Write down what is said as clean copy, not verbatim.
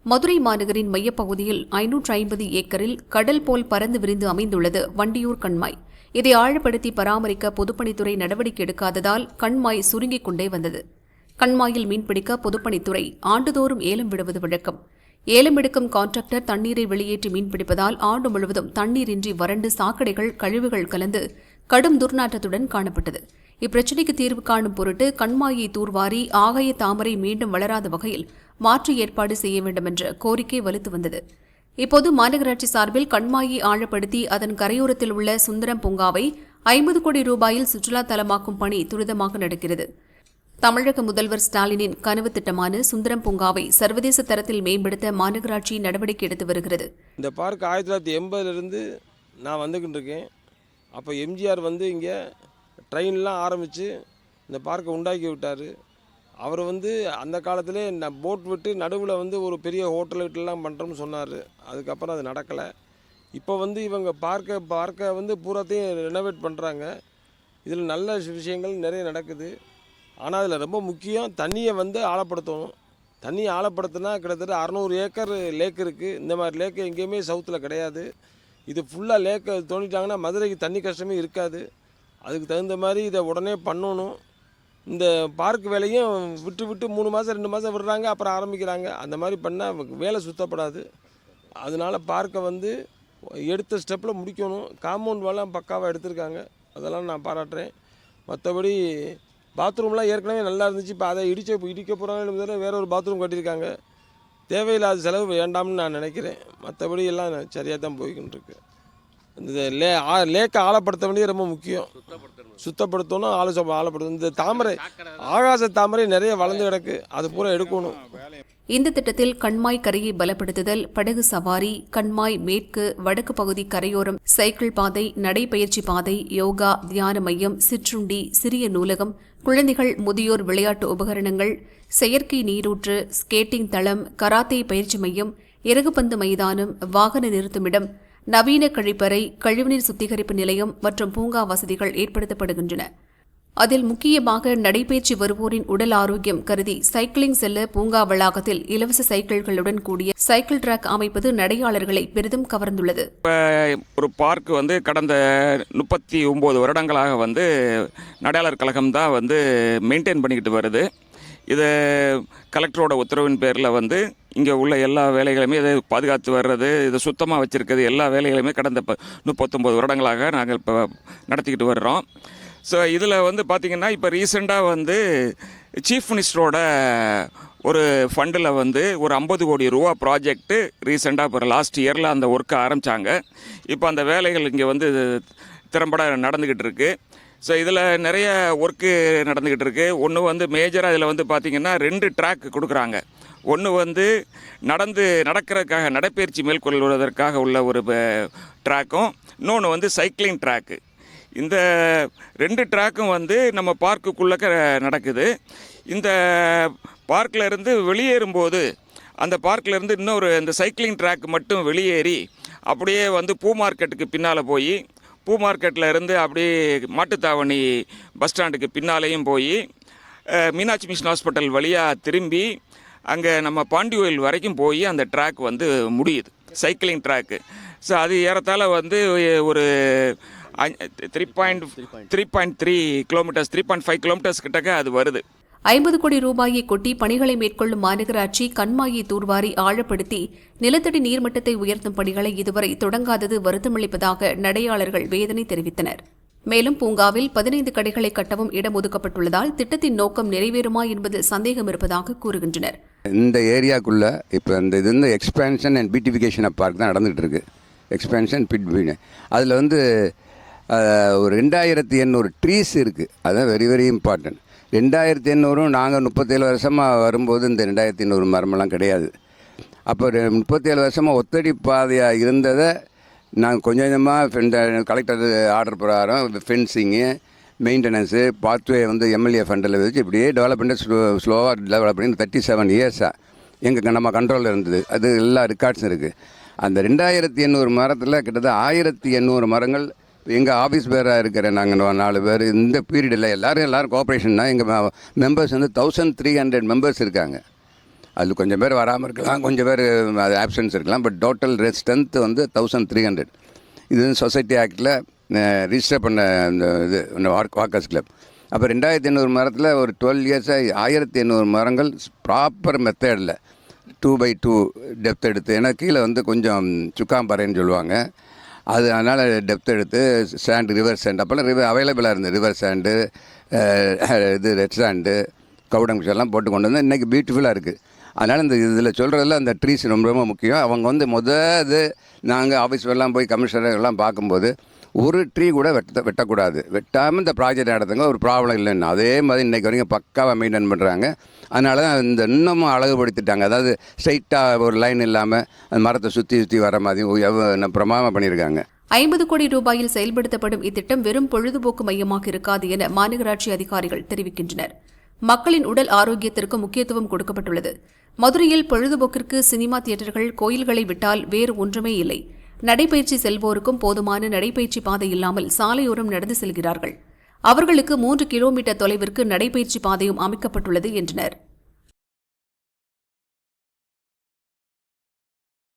மதுரை மாநகரின் மையப்பகுதியில் 550 ஏக்கரில் கடல் போல் பறந்து விரிந்து அமைந்துள்ளது வண்டியூர் கண்மாய். இதை ஆழப்படுத்தி பராமரிக்க பொதுப்பணித்துறை நடவடிக்கை எடுக்காததால் கண்மாய் சுருங்கிக் கொண்டே வந்தது. கண்மாயில் மீன்பிடிக்க பொதுப்பணித்துறை ஆண்டுதோறும் ஏலம் விடுவது வழக்கம். ஏலம் எடுக்கும் கான்ட்ராக்டர் தண்ணீரை வெளியேற்றி மீன்பிடிப்பதால் ஆண்டு முழுவதும் தண்ணீரின்றி வறண்டு சாக்கடைகள் கழிவுகள் கலந்து கடும் துர்நாற்றத்துடன் காணப்பட்டது. இப்பிரச்சினைக்கு தீர்வு காணும் பொருட்டு கண்மாயை தூர்வாரி ஆகாய தாமரை மீண்டும் வளராத வகையில் மாற்று ஏற்பாடு செய்ய வேண்டும் என்ற கோரிக்கை வலுத்து வந்தது. இப்போது மாநகராட்சி சார்பில் கண்மாயை ஆழப்படுத்தி அதன் கரையோரத்தில் உள்ள சுந்தரம் பூங்காவை 50 கோடி ரூபாயில் சுற்றுலா தலமாக்கும் பணி துரிதமாக நடக்கிறது. தமிழக முதல்வர் ஸ்டாலினின் கனவு திட்டமான சுந்தரம் பூங்காவை சர்வதேச தரத்தில் மேம்படுத்த மாநகராட்சி நடவடிக்கை எடுத்து வருகிறது. இந்த பார்க் 1980 நான் வந்துக்கிட்டு இருக்கேன். அப்போ எம்ஜிஆர் இங்கே ட்ரெயின்லாம் ஆரம்பித்து இந்த பார்க்கை உண்டாக்கி விட்டார். அவர் அந்த காலத்திலே போட் விட்டு நடுவில் ஒரு பெரிய ஹோட்டலுக்கெல்லாம் பண்ணுறோம்னு சொன்னார். அதுக்கப்புறம் அது நடக்கலை. இப்போ இவங்க பார்க்கை பூராத்தையும் ரெனோவேட் பண்ணுறாங்க. இதில் நல்ல விஷயங்கள் நிறைய நடக்குது. ஆனால் அதில் ரொம்ப முக்கியம் தண்ணியை ஆழப்படுத்தணும். தண்ணியை ஆழப்படுத்தினா கிட்டத்தட்ட 600 ஏக்கர் லேக் இருக்குது. இந்த மாதிரி லேக்கு எங்கேயுமே சவுத்தில் கிடையாது. இது ஃபுல்லாக லேக்கை தோண்டிட்டாங்கன்னா மதுரைக்கு தண்ணி கஷ்டமே இருக்காது. அதுக்கு தகுந்த மாதிரி இதை உடனே பண்ணணும். இந்த பார்க் வேலையும் விட்டு 3 மாதம் 2 மாதம் விடுறாங்க, அப்புறம் ஆரம்பிக்கிறாங்க. அந்த மாதிரி பண்ணால் வேலை சுத்தப்படாது. அதனால் பார்க்கை எடுத்த ஸ்டெப்பில் முடிக்கணும். காம்பவுண்ட் வேலை பக்காவாக எடுத்திருக்காங்க, அதெல்லாம் நான் பாராட்டுறேன். மற்றபடி பாத்ரூம்லாம் ஏற்கனவே நல்லா இருந்துச்சு. இப்போ அதை இடிக்க போகிறாங்க, வேற ஒரு பாத்ரூம் கட்டியிருக்காங்க. தேவையில்லாத செலவு வேண்டாம்னு நான் நினைக்கிறேன். மற்றபடி எல்லாம் சரியாக தான் போய்கிட்டு இருக்கு. இந்த லேக்கை ஆழப்படுத்த வேண்டியது ரொம்ப முக்கியம். சுத்தப்படுத்தணும், ஆழப்படுத்தணும். இந்த தாமரை, ஆகாச தாமரை நிறைய வளர்ந்து கிடக்கு, அது பூரா எடுக்கணும். இந்த திட்டத்தில் கண்மாய் கரையை பலப்படுத்துதல், படகு சவாரி, கண்மாய் மேற்கு வடக்கு பகுதி கரையோரம் சைக்கிள் பாதை, நடைபயிற்சி பாதை, யோகா தியான மையம், சிற்றுண்டி, சிறிய நூலகம், குழந்தைகள் முதியோர் விளையாட்டு உபகரணங்கள், செயற்கை நீரூற்று, ஸ்கேட்டிங் தளம், கராத்தே பயிற்சி மையம், இறகுப்பந்து மைதானம், வாகன நிறுத்துமிடம், நவீன கழிப்பறை, கழிவுநீர் சுத்திகரிப்பு நிலையம் மற்றும் பூங்கா வசதிகள் ஏற்படுத்தப்படுகின்றன. அதில் முக்கியமாக நடைபயிற்சி வருவோரின் உடல் ஆரோக்கியம் கருதி சைக்கிளிங் செல்ல பூங்கா வளாகத்தில் இலவச சைக்கிள்களுடன் கூடிய சைக்கிள் டிராக் அமைப்பது நடையாளர்களை பெரிதும் கவர்ந்துள்ளது. ஒரு பார்க் கடந்த 39 வருடங்களாக நடையாளர் கழகம் தான் மெயின்டைன் பண்ணிக்கிட்டு வருது. இது கலெக்டரோட உத்தரவின் பேரில் இங்கே உள்ள எல்லா வேலைகளையுமே இதை பாதுகாத்து வர்றது, இதை சுத்தமாக வச்சுருக்கிறது, எல்லா வேலைகளையுமே கடந்த 39 வருடங்களாக நாங்கள் இப்போ நடத்திக்கிட்டு வர்றோம். ஸோ இதில் பார்த்திங்கன்னா இப்போ ரீசெண்டாக சீஃப் மினிஸ்டரோட ஒரு ஃபண்டில் ஒரு 50 கோடி ரூபா ப்ராஜெக்ட்டு ரீசெண்டாக இப்போ லாஸ்ட் இயரில் அந்த ஒர்க்கை ஆரம்பித்தாங்க. இப்போ அந்த வேலைகள் இங்கே திறம்பட நடந்துக்கிட்டு இருக்குது. ஸோ இதில் நிறைய ஒர்க்கு நடந்துக்கிட்டு இருக்குது. ஒன்று மேஜராக இதில் பார்த்திங்கன்னா 2 ட்ராக் கொடுக்குறாங்க. ஒன்று நடக்கிறதுக்காக நடைப்பயிற்சி மேற்கொள்வதற்காக உள்ள ஒரு ட்ராக்கும், இன்னொன்று சைக்கிளிங் ட்ராக்கு. இந்த 2 ட்ராக்கும் நம்ம பார்க்குக்குள்ளே நடக்குது. இந்த பார்க்கில் இருந்து வெளியேறும்போது அந்த பார்க்கில் இருந்து இன்னொரு இந்த சைக்கிளிங் ட்ராக் மட்டும் வெளியேறி அப்படியே பூ மார்க்கெட்டுக்கு பின்னால் போய், பூ மார்க்கெட்டில் இருந்து அப்படியே மாட்டுத்தாவணி பஸ் ஸ்டாண்டுக்கு பின்னாலேயும் போய் மீனாட்சி மிஷன் ஹாஸ்பிட்டல் வழியாக திரும்பி அங்கே நம்ம பாண்டி கோயில் வரைக்கும் போய் அந்த ட்ராக் முடியுது, சைக்கிளிங் ட்ராக்கு. ஸோ அது ஏறத்தாழ ஒரு 3.3 கிலோமீட்டர்ஸ், 3.5 கிலோமீட்டர்ஸ் கிட்டக்க அது வருது. 50 கோடி ரூபாயை கொட்டி பணிகளை மேற்கொள்ளும் மாநகராட்சி கண்மாயை தூர்வாரி ஆழப்படுத்தி நிலத்தடி நீர்மட்டத்தை உயர்த்தும் பணிகளை இதுவரை தொடங்காதது வருத்தமளிப்பதாக நடையாளர்கள் வேதனை தெரிவித்தனர். மேலும் பூங்காவில் 15 கடைகளை கட்டவும் இடம் ஒதுக்கப்பட்டுள்ளதால் திட்டத்தின் நோக்கம் நிறைவேறுமா என்பதில் சந்தேகம் இருப்பதாக கூறுகின்றனர். இந்த ஏரியாக்குள்ள இப்போ இந்த expansion and beautification of park தான் நடந்துகிட்டு இருக்கு. எக்ஸ்பேன்ஷன் பிட் அதில் ஒரு 2800 ட்ரீஸ் இருக்குது. அதுதான் வெரி வெரி இம்பார்ட்டன்ட். 2800 நாங்கள் 37 வருஷமாக வரும்போது இந்த 2800 மரமெல்லாம் கிடையாது. அப்போ 37 வருஷமாக ஒத்தடி பாதையாக இருந்ததை நாங்கள் கொஞ்சம் கொஞ்சமாக கலெக்டர் ஆர்டர் பிரகாரம் ஃபென்சிங்கு, மெயின்டெனன்ஸு, பாத்வே எம்எல்ஏ ஃபண்டில் வச்சு இப்படியே டெவலப் பண்ணி ஸ்லோவாக டெவலப் பண்ணி 37 இயர்ஸாக எங்கள் நம்ம கண்ட்ரோலில் இருந்தது. அது எல்லா ரெக்கார்ட்ஸும் இருக்குது. அந்த 2800 மரத்தில் கிட்டத்தட்ட 1800 மரங்கள் எங்கள் ஆஃபீஸ் பேராக இருக்கிற நாங்கள் 4 பேர் இந்த பீரியடில் எல்லோரும் கோஆப்ரேஷன் தான். எங்கள் மெம்பர்ஸ் 1300 மெம்பர்ஸ் இருக்காங்க. அதில் கொஞ்சம் பேர் வராமல் இருக்கலாம், கொஞ்சம் பேர் அது ஆப்சன்ஸ் இருக்கலாம். பட் டோட்டல் ஸ்ட்ரென்த்து வந்து 1300. இது வந்து சொசைட்டி ஆக்டில் ரிஜிஸ்டர் பண்ண இந்த இது இந்த வாக்கர்ஸ் கிளப். அப்போ 2800 மரத்தில் ஒரு 12 இயர்ஸாக 1800 மரங்கள் ப்ராப்பர் மெத்தடில் 2x2 டெப்த் எடுத்து, ஏன்னா கீழே வந்து கொஞ்சம் சுக்காம்பாறைன்னு சொல்லுவாங்க, அது அதனால் டெப்த் எடுத்து சாண்டு, ரிவர் சாண்ட், அப்போல்லாம் அவைலபிளாக இருந்தது. ரிவர் சாண்டு, இது ரெட் சாண்டு, கவுடங்ஸ் எல்லாம் போட்டு கொண்டு வந்து இன்றைக்கி பியூட்டிஃபுல்லாக இருக்குது. அதனால் இந்த இதில் சொல்கிறதில் அந்த ட்ரீஸ் ரொம்ப ரொம்ப முக்கியம். அவங்க வந்து இது நாங்கள் ஆஃபீஸ் எல்லாம் போய் கமிஷனர் எல்லாம் பார்க்கும்போது ஒரு ட்ரீ கூட வெட்டக்கூடாது, வெட்டாமல் இந்த ப்ராஜெக்ட் நடத்துங்க, ஒரு ப்ராப்ளம் இல்லைன்னு. அதே மாதிரி இன்றைக்கி வரைக்கும் பக்காவாக மெயின்டைன் பண்ணுறாங்க. அதனால தான் இந்த இன்னமும் அழகுபடுத்திட்டாங்க. அதாவது ஸ்ட்ரைட்டாக ஒரு லைன் இல்லாமல் அந்த மரத்தை சுற்றி வர மாதிரி பிரமாதமாக பண்ணியிருக்காங்க. 50 கோடி ரூபாயில் செயல்படுத்தப்படும் இத்திட்டம் வெறும் பொழுதுபோக்கு மையமாக இருக்காது என மாநகராட்சி அதிகாரிகள் தெரிவிக்கின்றனர். மக்களின் உடல் ஆரோக்கியத்திற்கு முக்கியத்துவம் கொடுக்கப்பட்டுள்ளது. மதுரையில் பொழுதுபோக்கிற்கு சினிமா தியேட்டர்கள், கோயில்களை விட்டால் வேறு ஒன்றுமே இல்லை. நடைபயிற்சி செல்வோருக்கும் போதுமான நடைபயிற்சி பாதை இல்லாமல் சாலையோரம் நடந்து செல்கிறார்கள். அவர்களுக்கு 3 கிலோமீட்டர் தொலைவிற்கு நடைபயிற்சி பாதையும் அமைக்கப்பட்டுள்ளது என்றனர்.